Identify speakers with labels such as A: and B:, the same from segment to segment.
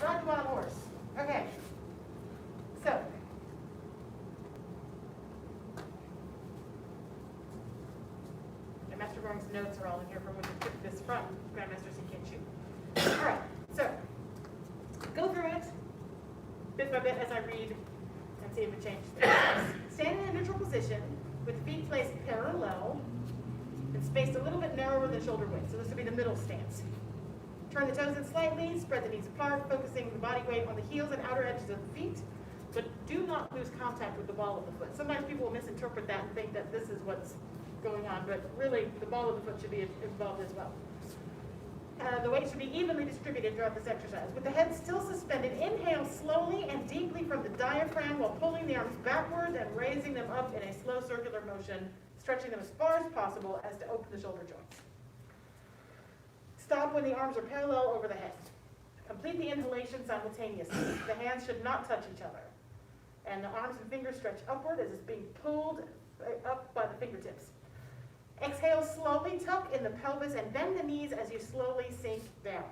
A: Ride the wild horse. Okay. So. And Master Gohring's notes are all in here from when you took this from Grandmaster CK2. All right. So. Go through it bit by bit as I read and see if it changes things. Stand in a neutral position with the feet placed parallel and spaced a little bit narrower than shoulder width. So this would be the middle stance. Turn the toes in slightly, spread the knees apart, focusing the body weight on the heels and outer edges of the feet, but do not lose contact with the ball of the foot. Sometimes people will misinterpret that and think that this is what's going on, but really the ball of the foot should be involved as well. The weight should be evenly distributed throughout this exercise. With the head still suspended, inhale slowly and deeply from the diaphragm while pulling the arms backwards and raising them up in a slow circular motion, stretching them as far as possible as to open the shoulder joints. Stop when the arms are parallel over the head. Complete the inhalation simultaneously. The hands should not touch each other. And the arms and fingers stretch upward as it's being pulled up by the fingertips. Exhale slowly, tuck in the pelvis and bend the knees as you slowly sink down.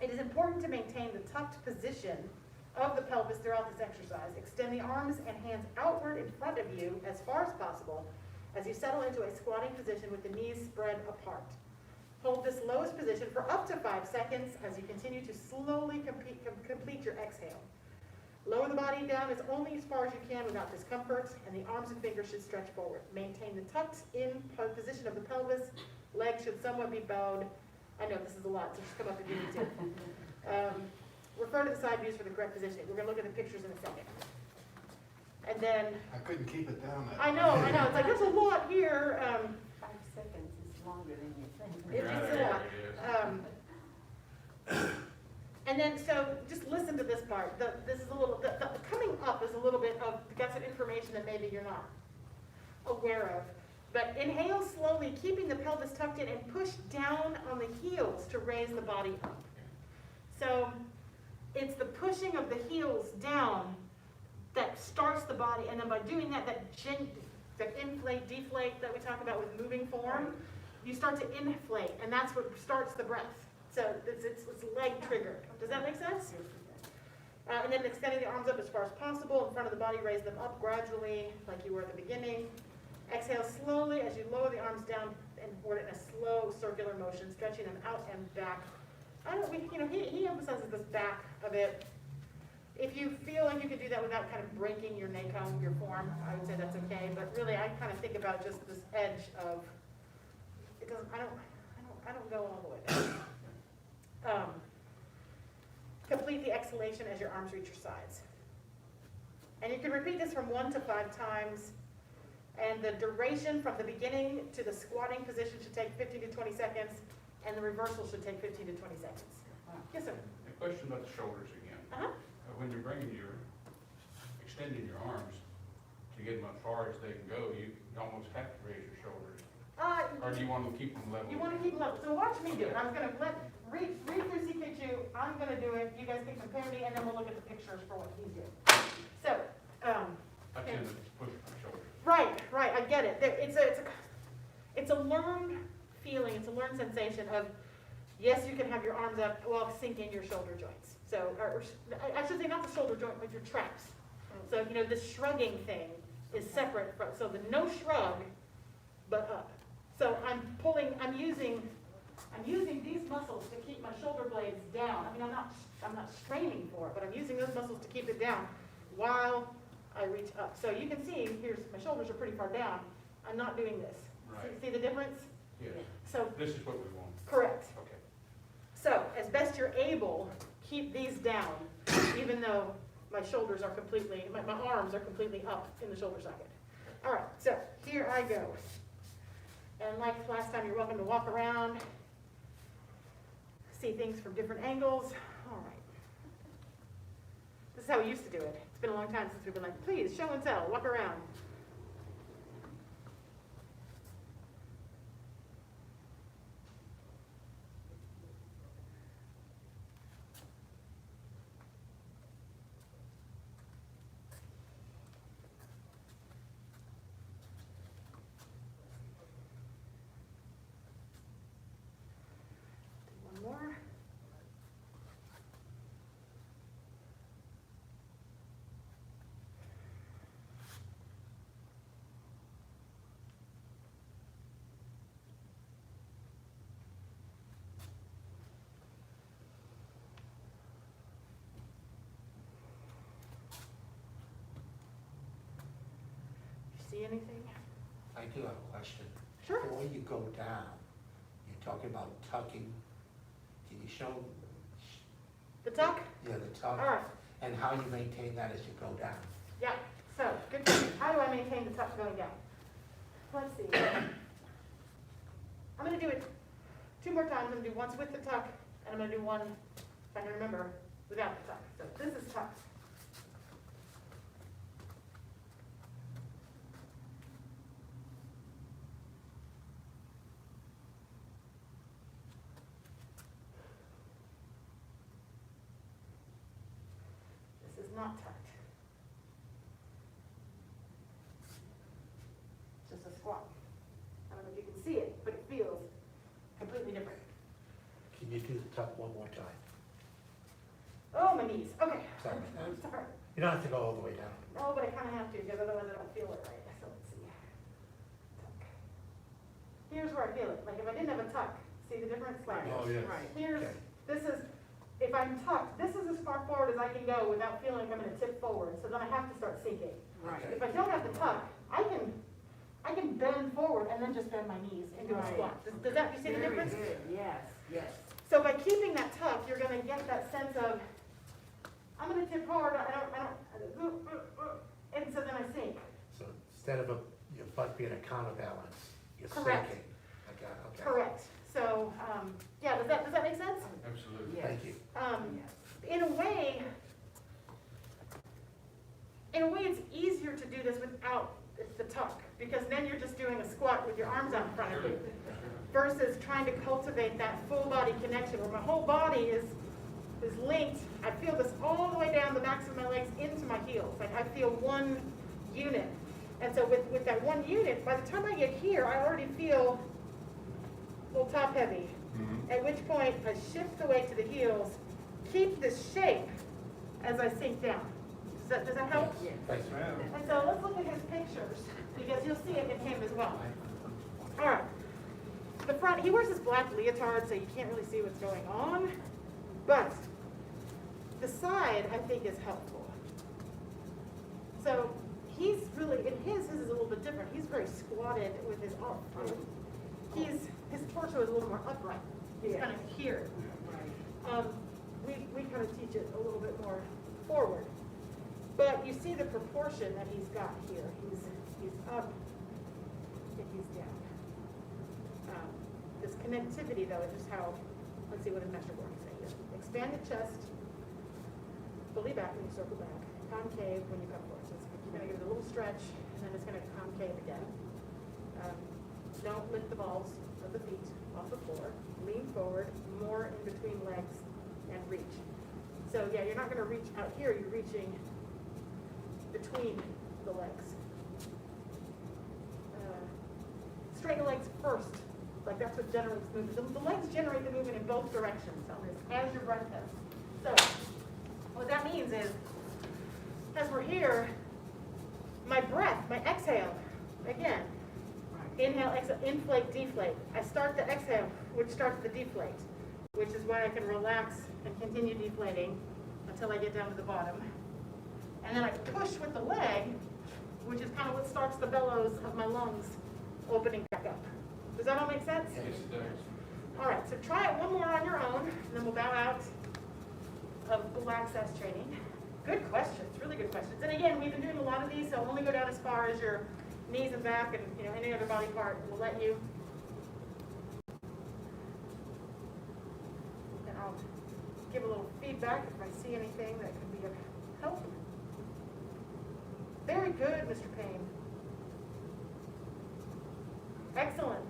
A: It is important to maintain the tucked position of the pelvis throughout this exercise. Extend the arms and hands outward in front of you as far as possible as you settle into a squatting position with the knees spread apart. Hold this lowest position for up to 5 seconds as you continue to slowly complete your exhale. Lower the body down as only as far as you can without discomfort, and the arms and fingers should stretch forward. Maintain the tucked in position of the pelvis. Legs should somewhat be bowed. I know this is a lot, so just come up if you need to. Refer to the side views for the correct positioning. We're going to look at the pictures in a second. And then...
B: I couldn't keep it down.
A: I know. It's like, there's a lot here.
C: 5 seconds is longer than you think.
A: It's a lot. And then, so just listen to this part. This is a little, the coming up is a little bit of, got some information that maybe you're not aware of. But inhale slowly, keeping the pelvis tucked in, and push down on the heels to raise the body up. So it's the pushing of the heels down that starts the body, and then by doing that, that inflate, deflate that we talk about with moving form, you start to inflate, and that's what starts the breath. So it's leg triggered. Does that make sense? And then extending the arms up as far as possible in front of the body, raise them up gradually like you were at the beginning. Exhale slowly as you lower the arms down and forward in a slow circular motion, stretching them out and back. He emphasizes this back a bit. If you feel like you could do that without kind of breaking your Nei Kung, your form, I would say that's okay. But really, I kind of think about just this edge of it doesn't. I don't go all the way down. Complete the exhalation as your arms reach your sides. And you can repeat this from 1 to 5 times. And the duration from the beginning to the squatting position should take 15 to 20 seconds, and the reversal should take 15 to 20 seconds. Yes, sir?
D: A question about the shoulders again. When you're extending your arms to get them as far as they can go, you almost have to raise your shoulders. Or do you want to keep them level?
A: You want to keep them level. So watch me do it. I'm going to read through CK2. I'm going to do it. You guys can compare me, and then we'll look at the pictures for what he's doing. So,
D: I tend to push my shoulders.
A: Right. I get it. It's a learned feeling. It's a learned sensation of, yes, you can have your arms up while sinking your shoulder joints. So, or I should say not the shoulder joint, but your traps. So, the shrugging thing is separate from, so the no shrug, but up. So I'm using these muscles to keep my shoulder blades down. I'm not straining for it, but I'm using those muscles to keep it down while I reach up. So you can see, my shoulders are pretty far down. I'm not doing this.
D: Right.
A: See the difference?
D: Yeah.
A: So
D: this is what we want.
A: Correct.
D: Okay.
A: So as best you're able, keep these down, even though my shoulders are completely, my arms are completely up in the shoulder socket. All right, so here I go. And like last time, you're welcome to walk around, see things from different angles. All right. This is how we used to do it. It's been a long time since we've been like, please, show and tell, walk around. see anything?
B: I do have a question.
A: Sure.
B: The way you go down, you're talking about tucking. Can you show,
A: The tuck?
B: yeah, the tuck?
A: All right.
B: And how you maintain that as you go down?
A: Yeah, so, good question. How do I maintain the tuck going down? Let's see. I'm gonna do it 2 more times. I'm gonna do once with the tuck, and I'm gonna do one, if I can remember, without the tuck. So this is tuck. This is not tucked. It's just a squat. I don't know if you can see it, but it feels completely different.
B: Can you do the tuck one more time?
A: Oh, my knees. Okay.
B: Sorry.
A: I'm sorry.
B: You don't have to go all the way down.
A: No, but I kind of have to because otherwise I don't feel it right. So let's see. Tuck. Here's where I feel it. Like if I didn't have a tuck, see the difference? Like
B: Oh, yes.
C: Right.
A: here's,
B: Okay.
A: this is, if I'm tucked, this is as far forward as I can go without feeling like I'm going to tip forward. So then I have to start sinking.
C: Right.
A: If I don't have the tuck, I can bend forward and then just bend my knees into a
C: Right.
A: squat. Does that, you see the
C: Very
A: difference?
C: good. Yes, yes.
A: So by keeping that tuck, you're going to get that sense of, I'm going to tip forward, and so then I sink.
B: So instead of your butt being a counterbalance, you're
A: Correct.
B: sinking. I got it, okay.
A: Correct. So, yeah, does that make sense?
D: Absolutely.
C: Yes.
B: Thank you.
C: Yes.
A: In a way, it's easier to do this without the tuck, because then you're just doing a squat with your arms out in front of you, versus trying to cultivate that full body connection where my whole body is linked. I feel this all the way down the backs of my legs into my heels. Like I feel one unit. And so with that one unit, by the time I get here, I already feel a little top heavy. At which point I shift the weight to the heels, keep this shape as I sink down. Does that help?
C: Yes.
B: Thanks.
A: And so let's look at his pictures, because you'll see it in him as well. All right. The front, he wears this black leotard, so you can't really see what's going on. But the side, I think, is helpful. So he's really, in his is a little bit different. He's very squatted with his arm. His torso is a little more upright. He's
C: Yeah.
A: kind of here.
C: Right.
A: We kind of teach it a little bit more forward. But you see the proportion that he's got here. He's up and he's down. This connectivity, though, is just how, let's see what a measure works here. Expanded chest, fully back when you circle back, concave when you come forward. So you're going to give it a little stretch, and then it's going to concave again. Don't lift the balls of the feet off the floor. Lean forward, more in between legs, and reach. So yeah, you're not going to reach out here. You're reaching between the legs. Straighten the legs first. Like that's what generates movement. The legs generate the movement in both directions on this, as your breath does. So what that means is, as we're here, my breath, my exhale, again, inhale, exhale, inflate, deflate. I start the exhale, which starts the deflate, which is why I can relax and continue deflating until I get down to the bottom. And then I push with the leg, which is kind of what starts the bellows of my lungs opening back up. Does that all make sense?
D: Yes, it does.
A: All right, so try it one more on your own, and then we'll bow out of full access training. Good questions, really good questions. And again, we've been doing a lot of these, so only go down as far as your knees and back and any other body part. We'll let you. And I'll give a little feedback if I see anything that could be of help. Very good, Mr. Payne. Excellent.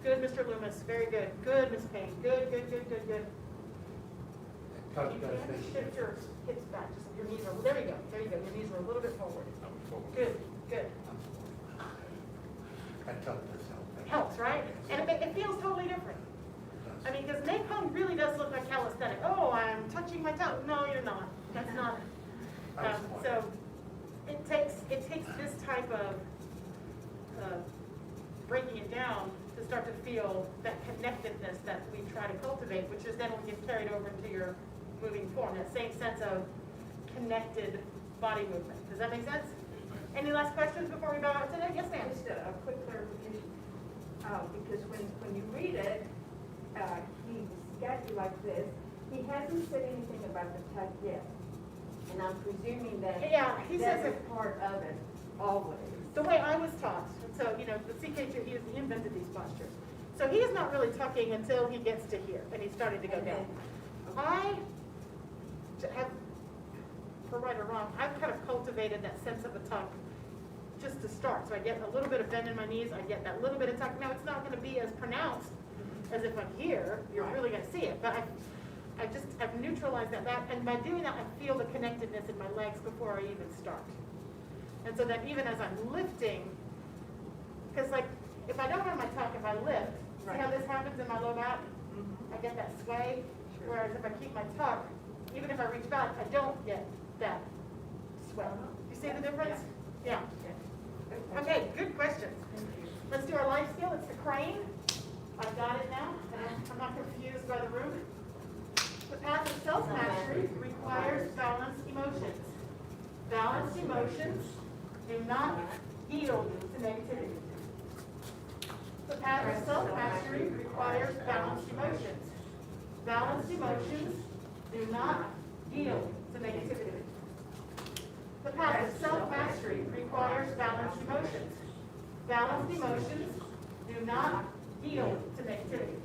A: Good, Mr. Loomis. Very good. Good, Ms. Payne. Good, good, good, good, good.
B: Tuck
A: You
B: does
A: can
B: make a
A: shift your
B: difference.
A: hips back. Just your knees are. There you go. There you go. Your knees are a little bit forward.
D: I'm forward.
A: Good. Good.
B: That tuck does help.
A: Helps, right? And it feels totally different. I mean, because Nei Kung really does look like calisthenic. Oh, I'm touching my toe. No, you're not. That's not. So it takes this type of breaking it down to start to feel that connectedness that we try to cultivate, which is then will get carried over into your moving form. That same sense of connected body movement. Does that make sense? Any last questions before we bow out today? Yes, ma'am.
C: Just a quick clarification, because when you read it, he's got you like this. He hasn't said anything about the tuck yet. And I'm presuming that
A: Yeah, he says
C: that is
A: it.
C: part of it, always.
A: The way I was taught, so, you know, the CK2, he invented these postures. So he is not really tucking until he gets to here, and he's starting to go
C: And
A: down.
C: then-
A: I have, for right or wrong, I've kind of cultivated that sense of a tuck just to start. So I get a little bit of bend in my knees, I get that little bit of tuck. Now, it's not gonna be as pronounced as if I'm here, you're really gonna see it, but I've neutralized that, and by doing that, I feel the connectedness in my legs before I even start. And so that even as I'm lifting, because like, if I don't have my tuck, if I lift, see how this happens in my low back? I get that sway, whereas if I keep my tuck, even if I reach back, I don't get that sway. You see the difference? Yeah. Okay, good questions. Let's do our life skill. It's the crane. I've got it now, and I'm not confused by the room. The path of self-mastery requires balanced emotions. Balanced emotions do not yield to negativity. The path of self-mastery requires balanced emotions. Balanced emotions do not yield to negativity. The path of self-mastery requires balanced emotions. Balanced emotions do not yield to negativity.